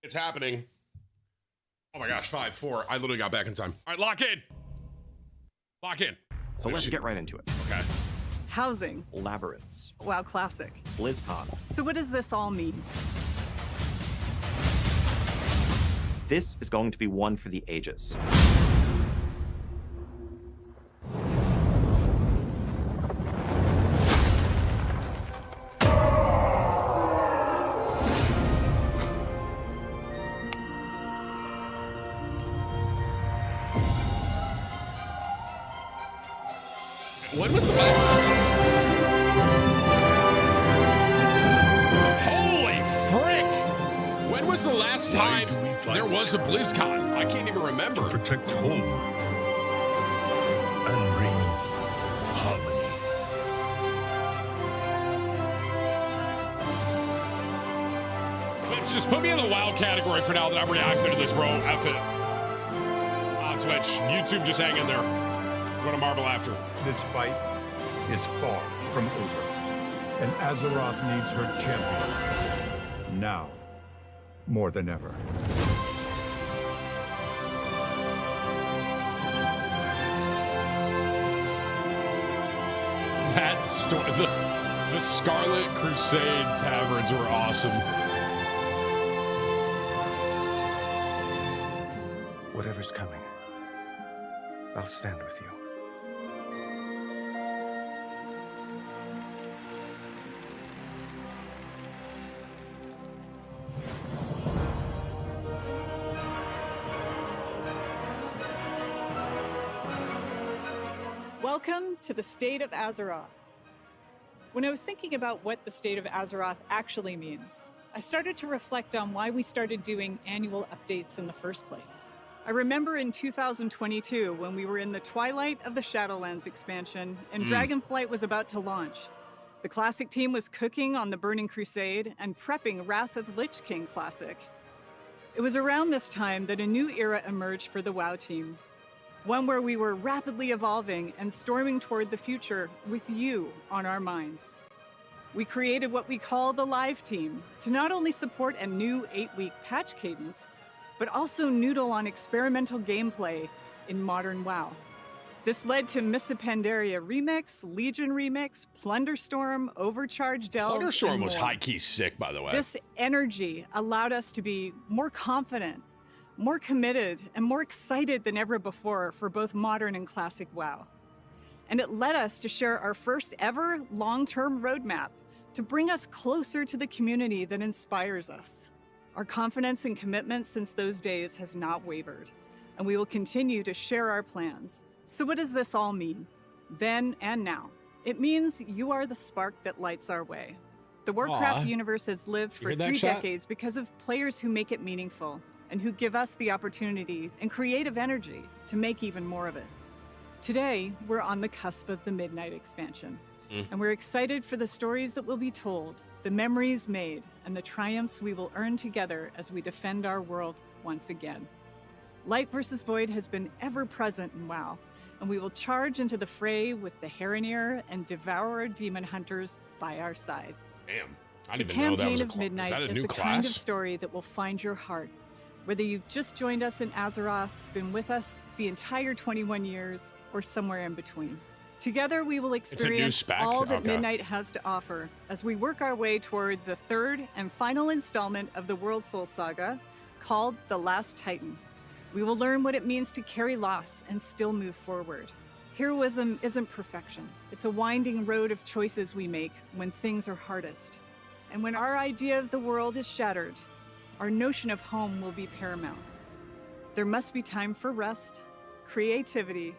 It's happening. Oh my gosh, 5-4. I literally got back in time. All right, lock in. Lock in. So let's get right into it. Okay. Housing. Labyrinths. WoW Classic. BlizzCon. So what does this all mean? This is going to be one for the ages. When was the last? Holy frick! When was the last time there was a BlizzCon? I can't even remember. To protect home and bring harmony. Let's just put me in the WoW category for now that I'm reacting to this, bro. F it. On Twitch. YouTube, just hang in there. I'm gonna marvel after. This fight is far from over, and Azeroth needs her champion. Now, more than ever. That story, the Scarlet Crusade taverns were awesome. Whatever's coming, I'll stand with you. Welcome to the State of Azeroth. When I was thinking about what the State of Azeroth actually means, I started to reflect on why we started doing annual updates in the first place. I remember in 2022 when we were in the twilight of the Shadowlands expansion and Dragonflight was about to launch. The Classic team was cooking on the Burning Crusade and prepping Wrath of the Lich King Classic. It was around this time that a new era emerged for the WoW team. One where we were rapidly evolving and storming toward the future with you on our minds. We created what we call the Live Team to not only support a new 8-week patch cadence, but also noodle on experimental gameplay in modern WoW. This led to Mists of Pandaria Remix, Legion Remix, Plunderstorm, Overcharge Delves, Plunderstorm was high-key sick, by the way. This energy allowed us to be more confident, more committed, and more excited than ever before for both modern and classic WoW. And it led us to share our first ever long-term roadmap to bring us closer to the community that inspires us. Our confidence and commitment since those days has not wavered, and we will continue to share our plans. So what does this all mean? Then and now. It means you are the spark that lights our way. The Warcraft universe has lived for 3 decades because of players who make it meaningful, and who give us the opportunity and creative energy to make even more of it. Today, we're on the cusp of the Midnight expansion, and we're excited for the stories that will be told, the memories made, and the triumphs we will earn together as we defend our world once again. Light versus Void has been ever present in WoW, and we will charge into the fray with the Heronir and Devourer Demon Hunters by our side. Damn, I didn't The even know that was campaign a of class. Midnight Is that a is new the class? kind of story that will find your heart. Whether you've just joined us in Azeroth, been with us the entire 21 years, or somewhere in between. Together, we will experience spec? all that Okay. Midnight has to offer as we work our way toward the third and final installment of the World Soul Saga, called The Last Titan. We will learn what it means to carry loss and still move forward. Heroism isn't perfection. It's a winding road of choices we make when things are hardest. And when our idea of the world is shattered, our notion of home will be paramount. There must be time for rest, creativity,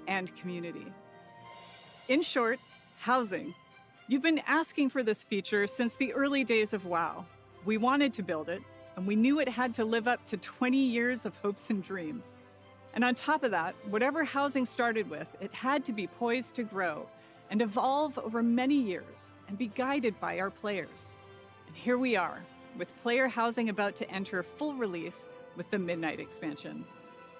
and community. In short, housing. You've been asking for this feature since the early days of WoW. We wanted to build it, and we knew it had to live up to 20 years of hopes and dreams. And on top of that, whatever housing started with, it had to be poised to grow and evolve over many years and be guided by our players. And here we are, with player housing about to enter full release with the Midnight expansion.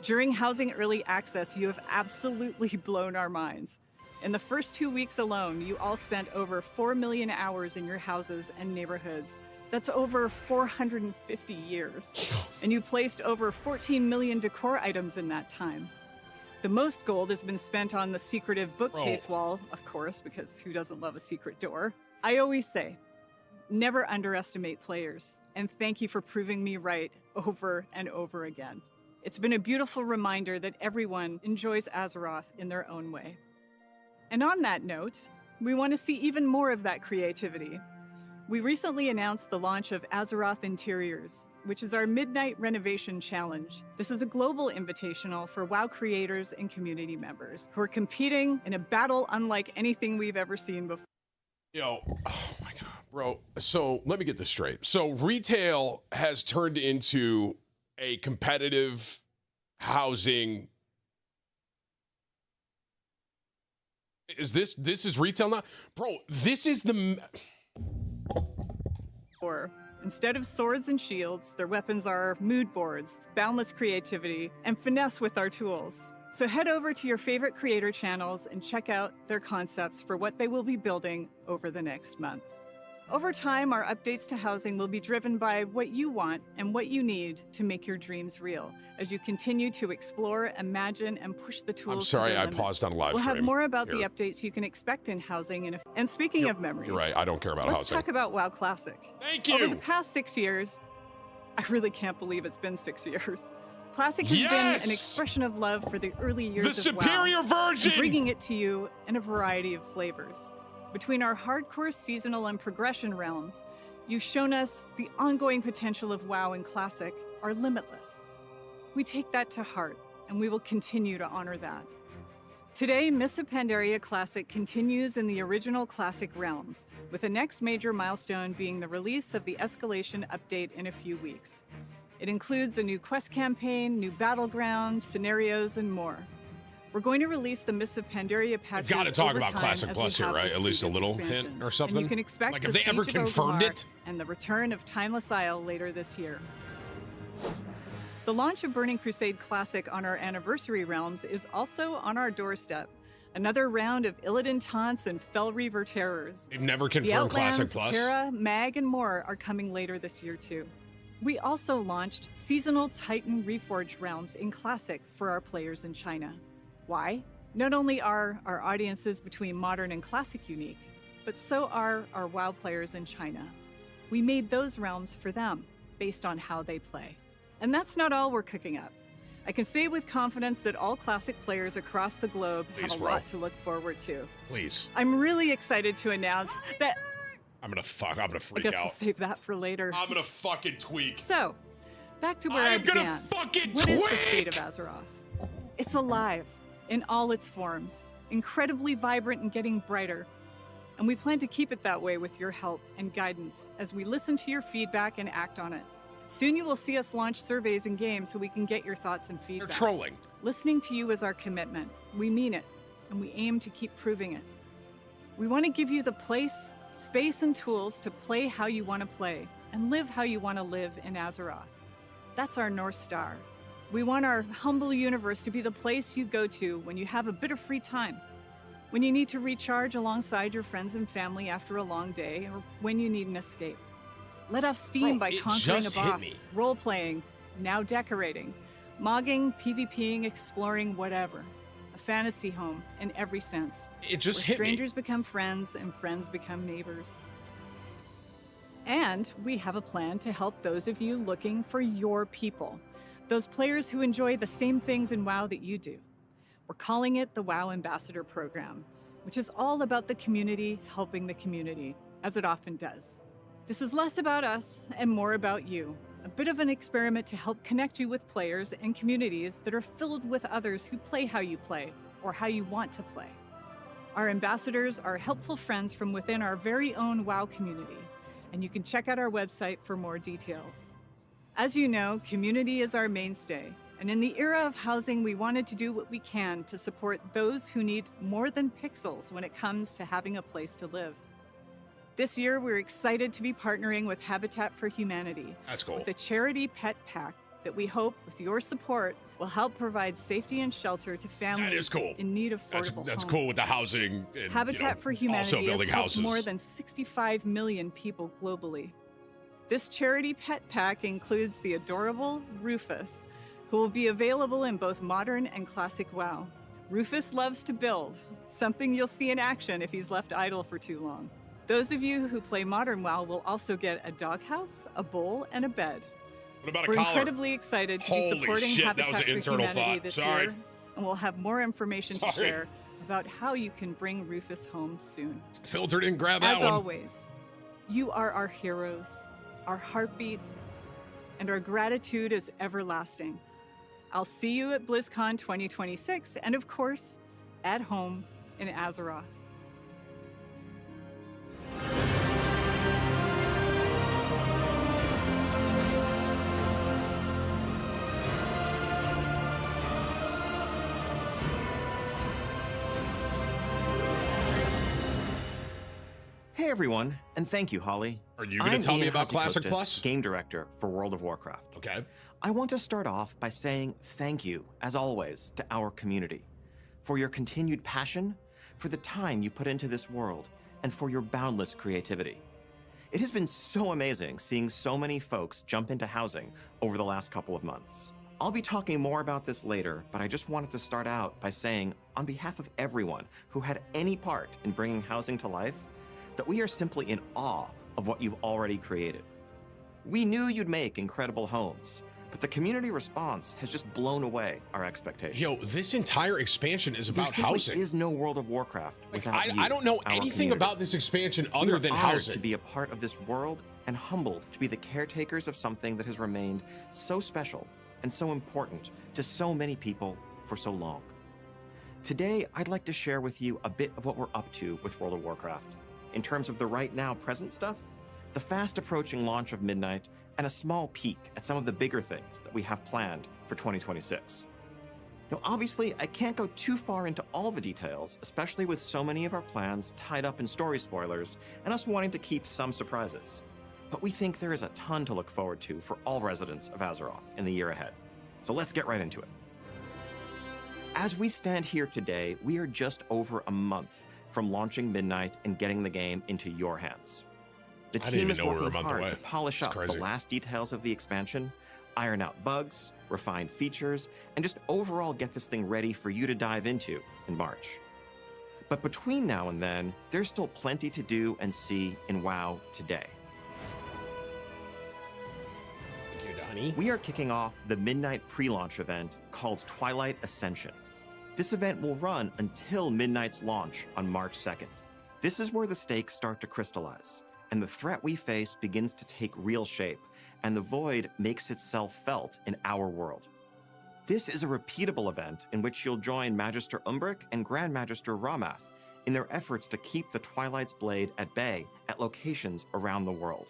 During Housing Early Access, you have absolutely blown our minds. In the first 2 weeks alone, you all spent over 4 million hours in your houses and neighborhoods, That's over 450 years. And you placed over 14 million decor items in that time. The most gold has been spent on the secretive bookcase wall, of course, because who doesn't love a secret door? I always say, never underestimate players, and thank you for proving me right over and over again. It's been a beautiful reminder that everyone enjoys Azeroth in their own way. And on that note, we want to see even more of that creativity. We recently announced the launch of Azeroth Interiors, which is our Midnight Renovation Challenge. This is a global invitational for WoW creators and community members who are competing in a battle unlike anything we've ever seen before. Yo, oh my God, bro. So let me get this straight. So retail has turned into a competitive housing. This is retail now? Bro, this is the... Instead of swords and shields, their weapons are mood boards, boundless creativity, and finesse with our tools. So head over to your favorite creator channels and check out their concepts for what they will be building over the next month. Over time, our updates to housing will be driven by what you want and what you need to make your dreams real as you continue to explore, imagine, and push the tools. I'm sorry, to their I limits. paused on live We'll stream. have more about Here. the updates you can expect in housing. And speaking of memories, You're right, I don't care about let's housing. talk about WoW Classic. Thank you. Over the past 6 years, I really can't believe it's been 6 years. Classic has been Yes! an expression of love for the early years The of WoW, superior version! and bringing it to you in a variety of flavors. Between our hardcore seasonal and progression realms, you've shown us the ongoing potential of WoW and Classic are limitless. We take that to heart, and we will continue to honor that. Today, Mists of Pandaria Classic continues in the original Classic realms, with the next major milestone being the release of the Escalation update in a few weeks. It includes a new quest campaign, new battlegrounds, scenarios, and more. We're going to release the Mists of Pandaria patches. Got to talk over about time Classic as Plus we here, have right? with At least a previous little hint expansions. or something. And you can expect Like, the have they ever Siege of confirmed Orgrimmar it? and the return of Timeless Isle later this year. The launch of Burning Crusade Classic on our anniversary realms is also on our doorstep. Another round of Illidan taunts and Fel Reaver terrors. They've never The confirmed Classic Outlands, Plus. Kara, Mag, and more are coming later this year too. We also launched seasonal Titan Reforged realms in Classic for our players in China. Why? Not only are our audiences between Modern and Classic unique, but so are our WoW players in China. We made those realms for them, based on how they play. And that's not all we're cooking up. I can say with confidence that all Classic players across the globe Please, have a bro. lot to look forward to. Please. I'm really excited to announce that... I'm gonna I freak guess we'll out. save that for later. I'm gonna fucking tweak. So, back to where I I'm gonna began. fucking What is the state tweak! of Azeroth? It's alive in all its forms, incredibly vibrant and getting brighter. And we plan to keep it that way with your help and guidance as we listen to your feedback and act on it. Soon you will see us launch surveys and games so we can get your thoughts and They're feedback. trolling. Listening to you is our commitment. We mean it, and we aim to keep proving it. We want to give you the place, space, and tools to play how you want to play and live how you want to live in Azeroth. That's our North Star. We want our humble universe to be the place you go to when you have a bit of free time, when you need to recharge alongside your friends and family after a long day, or when you need an escape. Let off steam Bro, by it conquering a just hit me. boss, role-playing, now decorating, mogging, PvPing, exploring, whatever. A fantasy home in every sense. It just Where hit me. strangers become friends and friends become neighbors. And we have a plan to help those of you looking for your people, those players who enjoy the same things in WoW that you do. We're calling it the WoW Ambassador Program, which is all about the community helping the community, as it often does. This is less about us and more about you, a bit of an experiment to help connect you with players and communities that are filled with others who play how you play or how you want to play. Our ambassadors are helpful friends from within our very own WoW community, and you can check out our website for more details. As you know, community is our mainstay, and in the era of housing, we wanted to do what we can to support those who need more than pixels when it comes to having a place to live. This year, we're excited to be partnering with Habitat for Humanity That's cool. with a charity pet pack that we hope, with your support, will help provide safety and shelter to families is cool. in need of affordable That's homes. cool with the housing. And, Habitat for Humanity also has building helped houses. more than 65 million people globally. This charity pet pack includes the adorable Rufus, who will be available in both modern and classic WoW. Rufus loves to build, something you'll see in action if he's left idle for too long. Those of you who play modern WoW will also get a doghouse, a bowl, and a bed. What about a We're collar? incredibly excited to Holy be supporting shit, that was Habitat an for internal Humanity thought. this Sorry. year, and we'll have more information to Sorry. share about how you can bring Rufus home soon. Filtered in, grab that As one. always, you are our heroes, our heartbeat, and our gratitude is everlasting. I'll see you at BlizzCon 2026, and of course, at home in Azeroth. Hey everyone, and thank you, Holly. Are you going to tell me about Classic Plus? Game director for World of Warcraft. Okay. I want to start off by saying thank you, as always, to our community for your continued passion, for the time you put into this world, and for your boundless creativity. It has been so amazing seeing so many folks jump into housing over the last couple of months. I'll be talking more about this later, but I just wanted to start out by saying, on behalf of everyone who had any part in bringing housing to life, that we are simply in awe of what you've already created. We knew you'd make incredible homes, but the community response has just blown away our expectations. Yo, this entire expansion is There about simply housing. is no World of Warcraft without you, I don't know our anything community. about this expansion We other are than honored housing. to be a part of this world and humbled to be the caretakers of something that has remained so special and so important to so many people for so long. Today, I'd like to share with you a bit of what we're up to with World of Warcraft. In terms of the right now present stuff, the fast approaching launch of Midnight, and a small peek at some of the bigger things that we have planned for 2026. Now, obviously, I can't go too far into all the details, especially with so many of our plans tied up in story spoilers and us wanting to keep some surprises. But we think there is a ton to look forward to for all residents of Azeroth in the year ahead. So let's get right into it. As we stand here today, we are just over a month from launching Midnight and getting the game into your hands. The I didn't team even is know we were a working month hard away. to polish It's up the crazy. last details of the expansion, iron out bugs, refine features, and just overall get this thing ready for you to dive into in March. But between now and then, there's still plenty to do and see in WoW today. Thank you, Donnie. We are kicking off the Midnight pre-launch event called Twilight Ascension. This event will run until Midnight's launch on March 2nd. This is where the stakes start to crystallize, and the threat we face begins to take real shape, and the void makes itself felt in our world. This is a repeatable event in which you'll join Magister Umbric and Grand Magister Ramath in their efforts to keep the Twilight's Blade at bay at locations around the world.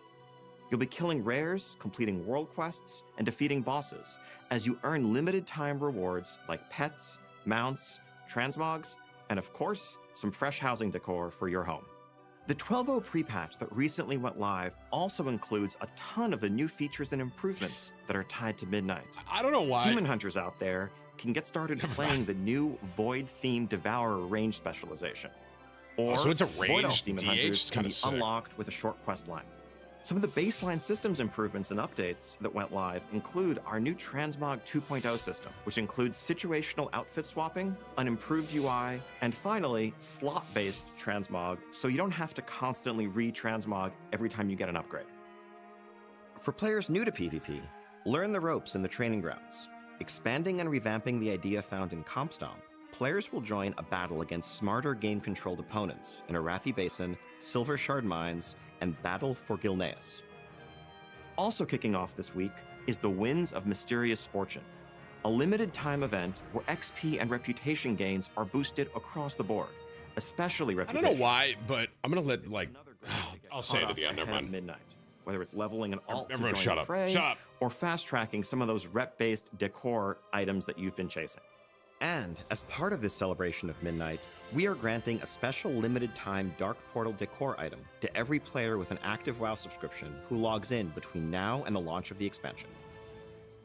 You'll be killing rares, completing world quests, and defeating bosses as you earn limited time rewards like pets, mounts, transmogs, and of course, some fresh housing decor for your home. The 12.0 pre-patch that recently went live also includes a ton of the new features and improvements that are tied to Midnight. I don't know why. Demon hunters out there can get started playing the new Void-themed Devourer range specialization. Or so it's a Void ranged Elf Demon DH? hunters It's can kinda be sick. unlocked with a short quest line. Some of the baseline systems improvements and updates that went live include our new Transmog 2.0 system, which includes situational outfit swapping, an improved UI, and finally, slot-based transmog, so you don't have to constantly re-transmog every time you get an upgrade. For players new to PvP, learn the ropes in the training grounds. Expanding and revamping the idea found in CompStomp, players will join a battle against smarter game-controlled opponents in Arathi Basin, Silver Shard Mines, and Battle for Gilneas. Also kicking off this week is the Winds of Mysterious Fortune, a limited-time event where XP and reputation gains are boosted across the board, especially I reputation. don't know why, but I'm gonna let Another great way to get I'll say it caught at the up end. Never ahead of mind. Midnight, whether it's leveling an alt to Everyone join shut the up. fray, Shut up. or fast-tracking some of those rep-based decor items that you've been chasing. And as part of this celebration of Midnight, we are granting a special limited-time Dark Portal decor item to every player with an active WoW subscription who logs in between now and the launch of the expansion.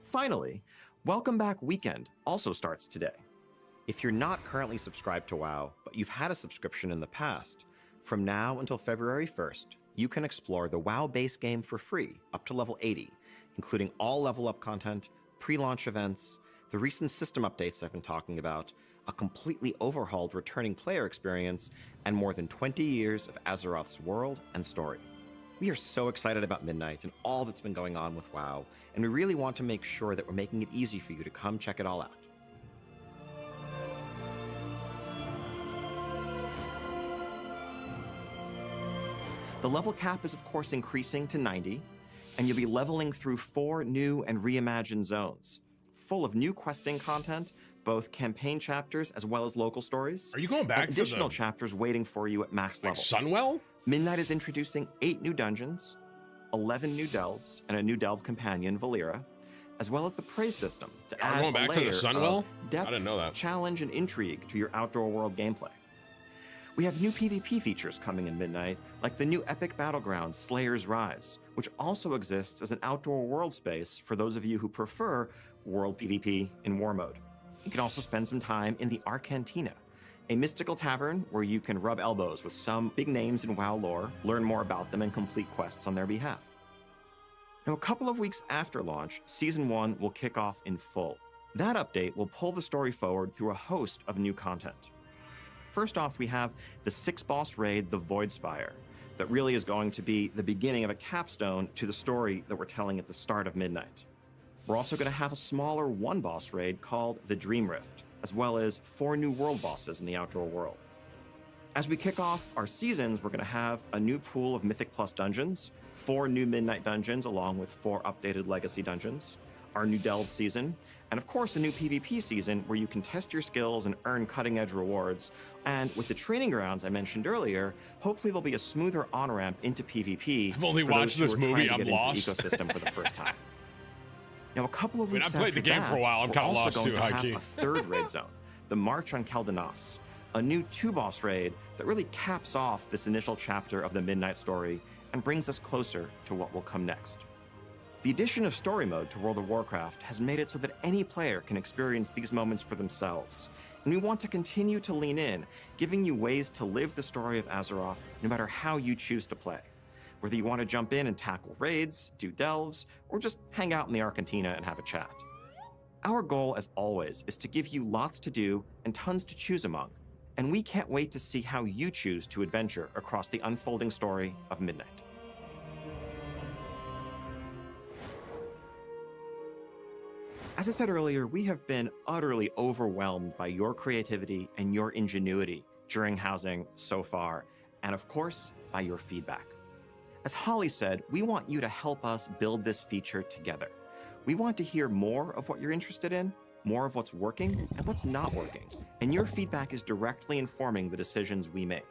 Finally, Welcome Back Weekend also starts today. If you're not currently subscribed to WoW, but you've had a subscription in the past, from now until February 1st, you can explore the WoW base game for free up to level 80, including all level up content, pre-launch events, the recent system updates I've been talking about, a completely overhauled returning player experience, and more than 20 years of Azeroth's world and story. We are so excited about Midnight and all that's been going on with WoW, and we really want to make sure that we're making it easy for you to come check it all out. The level cap is of course increasing to 90, and you'll be leveling through 4 new and reimagined zones, full of new questing content, both campaign chapters as well as local stories. Are you going back and to additional the, chapters waiting for you at max like level. Sunwell? Midnight is introducing 8 new dungeons, 11 new delves, and a new delve companion, Valera, as well as the praise system to add going back a to the layer Sunwell? of depth, I didn't know that. challenge, and intrigue to your outdoor world gameplay. We have new PvP features coming in Midnight, like the new epic battleground Slayer's Rise, which also exists as an outdoor world space for those of you who prefer world PvP in war mode. You can also spend some time in the Arcantina, a mystical tavern where you can rub elbows with some big names in WoW lore, learn more about them, and complete quests on their behalf. Now, a couple of weeks after launch, Season 1 will kick off in full. That update will pull the story forward through a host of new content. First off, we have the 6-boss raid, the Voidspire, that really is going to be the beginning of a capstone to the story that we're telling at the start of Midnight. We're also going to have a smaller 1-boss raid called the Dream Rift, as well as 4 new world bosses in the outdoor world. As we kick off our seasons, we're going to have a new pool of Mythic Plus dungeons, 4 new Midnight dungeons along with 4 updated Legacy dungeons, our new Delve season, and of course a new PvP season where you can test your skills and earn cutting-edge rewards. And with the training grounds I mentioned earlier, hopefully there'll be a smoother on-ramp into PvP. I've only for watched those this who are movie, trying to I'm get lost. into the ecosystem for the first time. Now, a couple of weeks I played the after game that, for a while. I'm we're kinda also lost going too, to have high-key. a third raid zone, the March on Keldanos, a new 2-boss raid that really caps off this initial chapter of the Midnight story and brings us closer to what will come next. The addition of story mode to World of Warcraft has made it so that any player can experience these moments for themselves, and we want to continue to lean in, giving you ways to live the story of Azeroth no matter how you choose to play. Whether you want to jump in and tackle raids, do delves, or just hang out in the Arcantina and have a chat. Our goal, as always, is to give you lots to do and tons to choose among, and we can't wait to see how you choose to adventure across the unfolding story of Midnight. As I said earlier, we have been utterly overwhelmed by your creativity and your ingenuity during housing so far, and of course, by your feedback. As Holly said, we want you to help us build this feature together. We want to hear more of what you're interested in, more of what's working and what's not working, and your feedback is directly informing the decisions we make.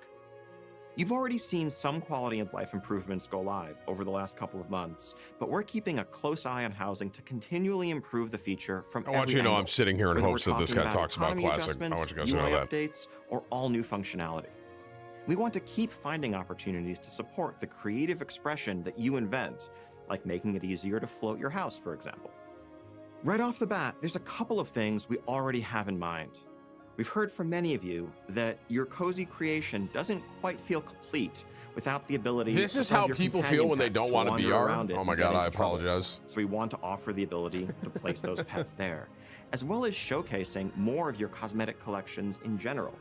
You've already seen some quality of life improvements go live over the last couple of months, but we're keeping a close eye on housing to continually improve the feature from I want every you to know angle, I'm sitting here in whether hopes we're that this talking guy talks about economy Classic. I adjustments, want you guys to know UI that. updates, or all new functionality. We want to keep finding opportunities to support the creative expression that you invent, like making it easier to float your house, for example. Right off the bat, there's a couple of things we already have in mind. We've heard from many of you that your cozy creation doesn't quite feel complete without the ability This to is have how your people companion feel when they pets don't to want to wander VR. around it Oh and my get god, I into trouble. apologize. So we want to offer the ability to place those pets there, as well as showcasing more of your cosmetic collections in general.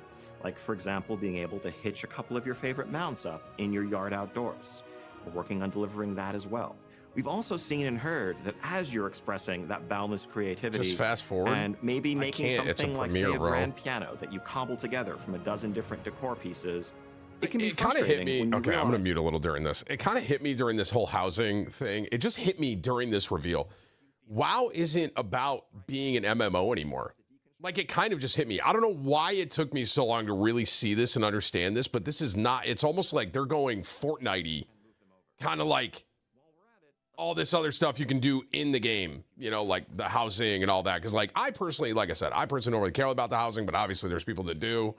Like, for example, being able to hitch a couple of your favorite mounts up in your yard outdoors. We're working on delivering that as well. We've also seen and heard that as you're expressing that boundless creativity, Just fast forward. and maybe making can't. It's a something like, say, Premiere, a bro. grand piano that you cobble together from a dozen different decor pieces, it can be It kind of hit frustrating me. when you Okay, I'm realize going to mute a little during this. It kind of hit me during this whole housing thing. It just hit me during this reveal. WoW isn't about being an MMO anymore. Like, it kind of just hit me. I don't know why it took me so long to really see this and understand this, but this is not, it's almost like they're going Fortnite-y, kind of like all this other stuff you can do in the game, you know, like the housing and all that. Because, like, I personally, like I said, I personally don't really care about the housing, but obviously there's people that do.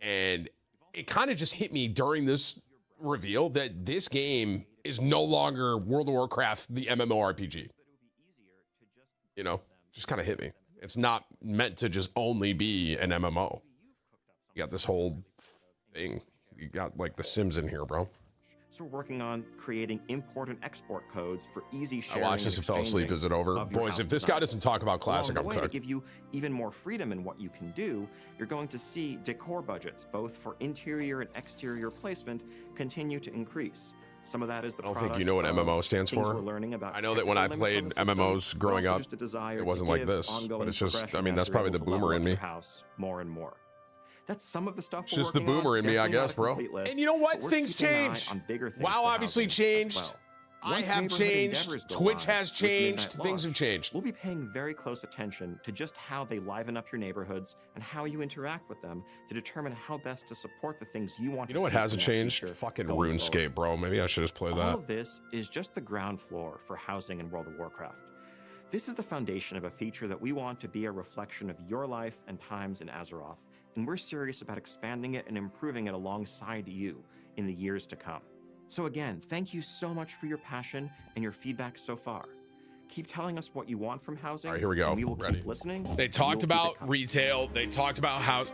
And it kind of just hit me during this reveal that this game is no longer World of Warcraft, the MMORPG. You know, just kind of hit me. It's not meant to just only be an MMO. You got this whole thing. You got like The Sims in here, bro. So we're working on creating import and export codes for easy I sharing. watched this and fell asleep. Is it over? Boys, if this guy doesn't talk about classic, Along the I'm way, cooked. to give you even more freedom in what you can do, you're going to see decor budgets, both for interior and exterior placement, continue to increase. Some of that is the I don't think you know what MMO stands for. I know that when I played MMOs growing up, it wasn't like this. But it's just, I mean, that's probably the boomer in me. House more and more. That's some of the stuff. It's just the boomer in me, I guess, bro. And you know what? Things change. WoW obviously changed. I have changed. Twitch has changed. Things have changed. We'll be paying very close attention to just how they liven up your neighborhoods and how you interact with them to determine how best to support the things you want to see. You know what hasn't changed? Fucking RuneScape, bro. Maybe I should just play that. All of this is just the ground floor for housing in World of Warcraft. This is the foundation of a feature that we want to be a reflection of your life and times in Azeroth, and we're serious about expanding it and improving it alongside you in the years to come. So again, thank you so much for your passion and your feedback so far. Keep telling us what you want from housing. All right, here we go. And we will Ready. keep listening. They talked about retail. They talked about house.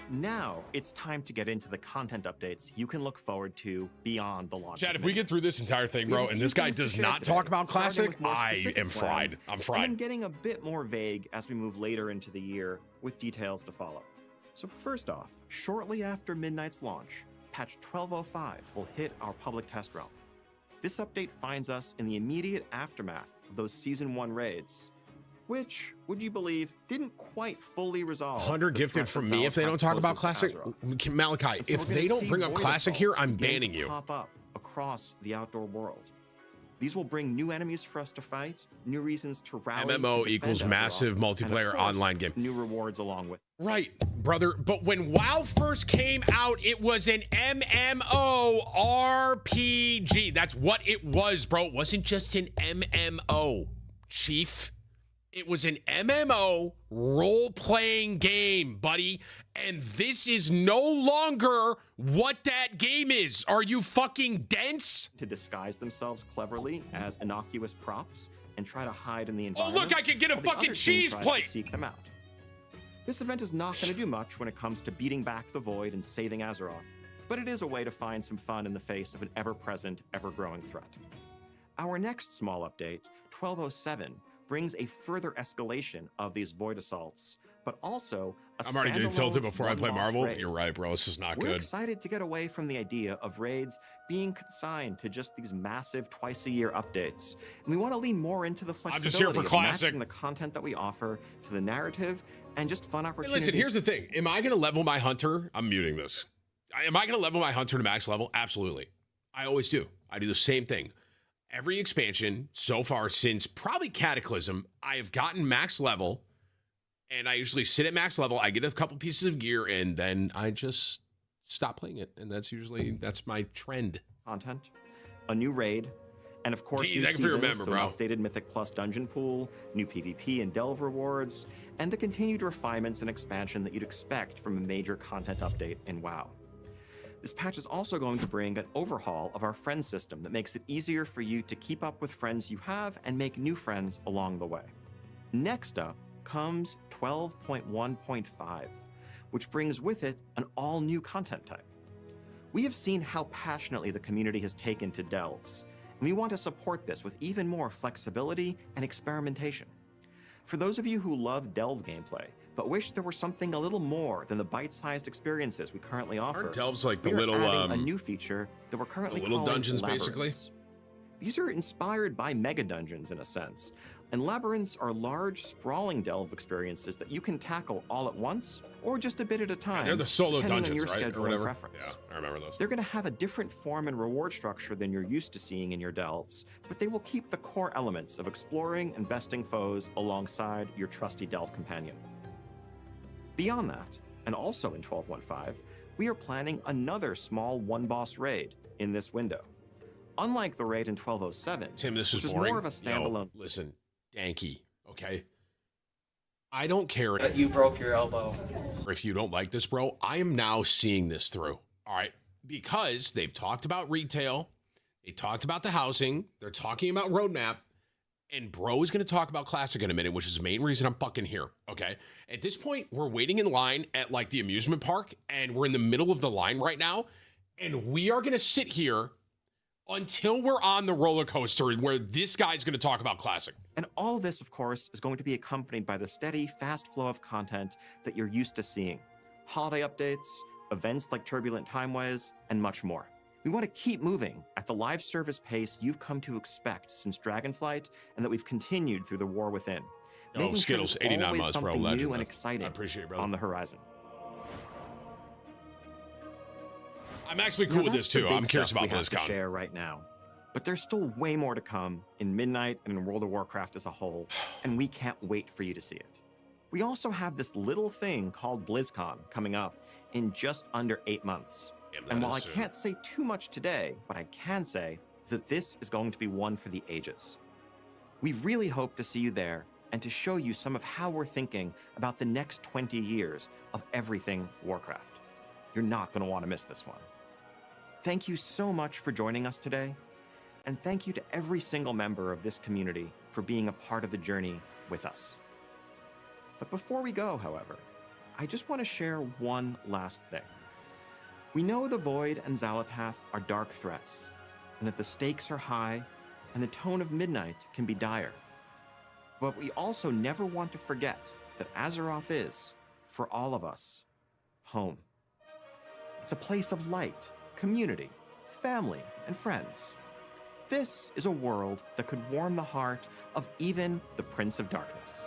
Now it's time to get into the content updates you can look forward to beyond the launch. Chad, if we get through this entire thing, bro, and this guy does not talk about classic, I am fried. I'm fried. And then getting a bit more vague as we move later into the year with details to follow. So first off, shortly after Midnight's launch, patch 1205 will hit our public test realm. This update finds us in the immediate aftermath of those Season 1 raids, which, would you believe, didn't quite fully resolve. 100 gifted from me if they don't talk about classic. Malachi, so if they don't bring up classic here, I'm banning you. Pop up across the outdoor world. These will bring new enemies for us to fight, new reasons to rally. MMO to equals Azeroth, massive multiplayer and of course, online game. New rewards along with. Right, brother. But when WoW first came out, it was an MMO RPG. That's what it was, bro. It wasn't just an MMO, Chief. It was an MMO role-playing game, buddy. And this is no longer what that game is. Are you fucking dense? To disguise themselves cleverly as innocuous props and try to hide in the Oh, environment. look, I could get a while the fucking other team cheese tries plate. to seek them out. This event is not going to do much when it comes to beating back the Void and saving Azeroth, but it is a way to find some fun in the face of an ever-present, ever-growing threat. Our next small update, 1207, brings a further escalation of these Void assaults, but also a I'm already getting tilted before I play one-boss Marvel. raid. You're right, bro. This is not We're good. excited to get away from the idea of raids being consigned to just these massive twice-a-year updates. And we want to lean more into the I'm flexibility just here for of classic. matching the content that we offer to the narrative and just fun Hey, opportunities. listen, here's the thing. Am I going to level my hunter? I'm muting this. Am I going to level my hunter to max level? Absolutely. I always do. I do the same thing. Every expansion so far since probably Cataclysm, I have gotten max level, and I usually sit at max level. I get a couple pieces of gear, and then I just stop playing it. And that's my trend. Content, a new raid, and of course, Gee, new thank you for seasons, remember, so bro. an updated Mythic Plus dungeon pool, new PvP and Delve rewards, and the continued refinements and expansion that you'd expect from a major content update in WoW. This patch is also going to bring an overhaul of our friend system that makes it easier for you to keep up with friends you have and make new friends along the way. Next up comes 12.1.5, which brings with it an all-new content type. We have seen how passionately the community has taken to delves, and we want to support this with even more flexibility and experimentation. For those of you who love delve gameplay, but wish there were something a little more than the bite-sized experiences we currently offer, Aren't delves like the we are little adding a new feature that we're currently little calling dungeons, basically? labyrinths. These are inspired by mega dungeons in a sense, and labyrinths are large, sprawling delve experiences that you can tackle all at once or just a bit at a time. They're the solo depending on dungeons, your right? schedule Or whatever. and preference. Yeah, I remember those. They're going to have a different form and reward structure than you're used to seeing in your delves, but they will keep the core elements of exploring and besting foes alongside your trusty delve companion. Beyond that, and also in 12.1.5, we are planning another small one-boss raid in this window. Unlike the raid in 12.07, Tim, this is which boring. more of a standalone. Yo, listen, Danky, okay? I don't care But you broke your elbow. if you don't like this, bro. I am now seeing this through, all right? Because they've talked about retail, they talked about the housing, they're talking about roadmap, and bro is going to talk about classic in a minute, which is the main reason I'm fucking here, okay? At this point, we're waiting in line at like the amusement park, and we're in the middle of the line right now, And we are going to sit here until we're on the roller coaster where this guy's going to talk about Classic. And all this, of course, is going to be accompanied by the steady, fast flow of content that you're used to seeing. Holiday updates, events like Turbulent Timeways, and much more. We want to keep moving at the live service pace you've come to expect since Dragonflight, and that we've continued through the War Within. Making Skittles, sure there's 89 always months, bro. something Legend, new man. and exciting I appreciate it, brother. on the horizon. I'm actually cool Now, with that's this the too. big I'm curious stuff about we have to BlizzCon. share right now. But there's still way more to come in Midnight and in World of Warcraft as a whole, and we can't wait for you to see it. We also have this little thing called BlizzCon coming up in just under 8 months. And while I can't say too much today, what I can say is that this is going to be one for the ages. We really hope to see you there and to show you some of how we're thinking about the next 20 years of everything Warcraft. You're not going to want to miss this one. Thank you so much for joining us today, and thank you to every single member of this community for being a part of the journey with us. But before we go, however, I just want to share one last thing. We know the Void and Xalatath are dark threats, and that the stakes are high, and the tone of Midnight can be dire. But we also never want to forget that Azeroth is, for all of us, home. It's a place of light, community, family, and friends. This is a world that could warm the heart of even the Prince of Darkness.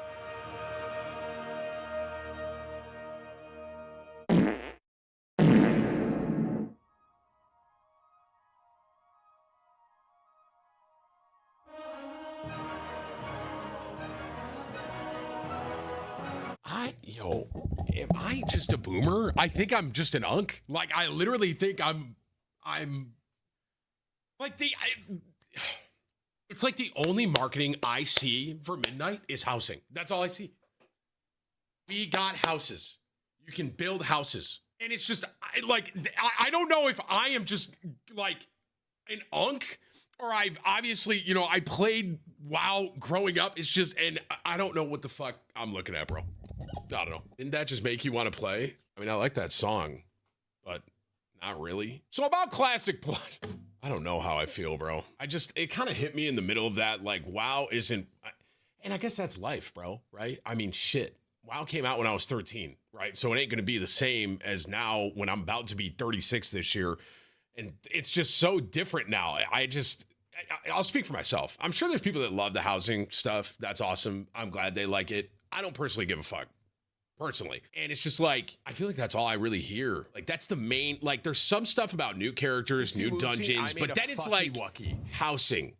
Am I just a boomer? I think I'm just an unk. Like, I literally think I'm like it's like the only marketing I see for Midnight is housing. That's all I see. We got houses. You can build houses. And it's just, I don't know if I am just like an unk or I've obviously, I played WoW growing up. It's just, and I don't know what the fuck I'm looking at, bro. I don't know. Didn't that just make you want to play? I mean, I like that song, but not really. So about Classic Plus, I don't know how I feel, bro. It kind of hit me in the middle of that, like, WoW isn't, and I guess that's life, bro, right? I mean, shit. WoW came out when I was 13, right? So it ain't going to be the same as now when I'm about to be 36 this year. And it's just so different now. I'll speak for myself. I'm sure there's people that love the housing stuff. That's awesome. I'm glad they like it. I don't personally give a fuck. Personally. And it's just like, I feel like that's all I really hear. Like, that's the main, like, there's some stuff about new characters, new dungeons, but then it's like housing.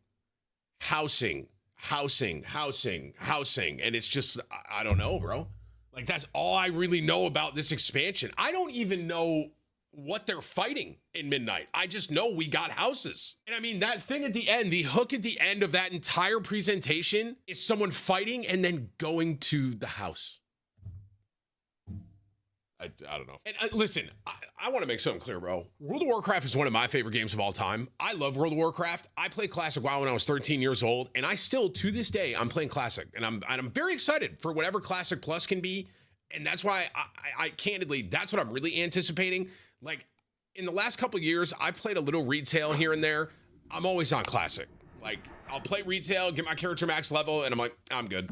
And it's just, I don't know, bro. Like, that's all I really know about this expansion. I don't even know what they're fighting in Midnight. I just know we got houses. And I mean, that thing at the end, the hook at the end of that entire presentation is someone fighting and then going to the house. I don't know. And listen, I want to make something clear, bro. World of Warcraft is one of my favorite games of all time. I love World of Warcraft. I played Classic WoW when I was 13 years old, and I still, to this day, I'm playing Classic. And I'm very excited for whatever Classic Plus can be. And that's why I candidly, that's what I'm really anticipating. Like, in the last couple of years, I've played a little retail here and there. I'm always on Classic. Like, I'll play retail, get my character max level, and I'm like, I'm good.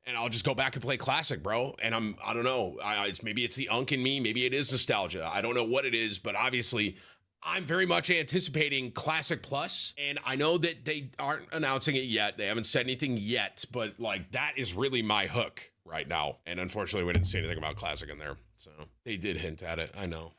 And I'll just go back and play Classic, bro. And I don't know. Maybe it's the unk in me. Maybe it is nostalgia. I don't know what it is, but obviously I'm very much anticipating Classic Plus. And I know that they aren't announcing it yet. They haven't said anything yet, but like, that is really my hook right now. And unfortunately, we didn't see anything about Classic in there. So they did hint at it. I know.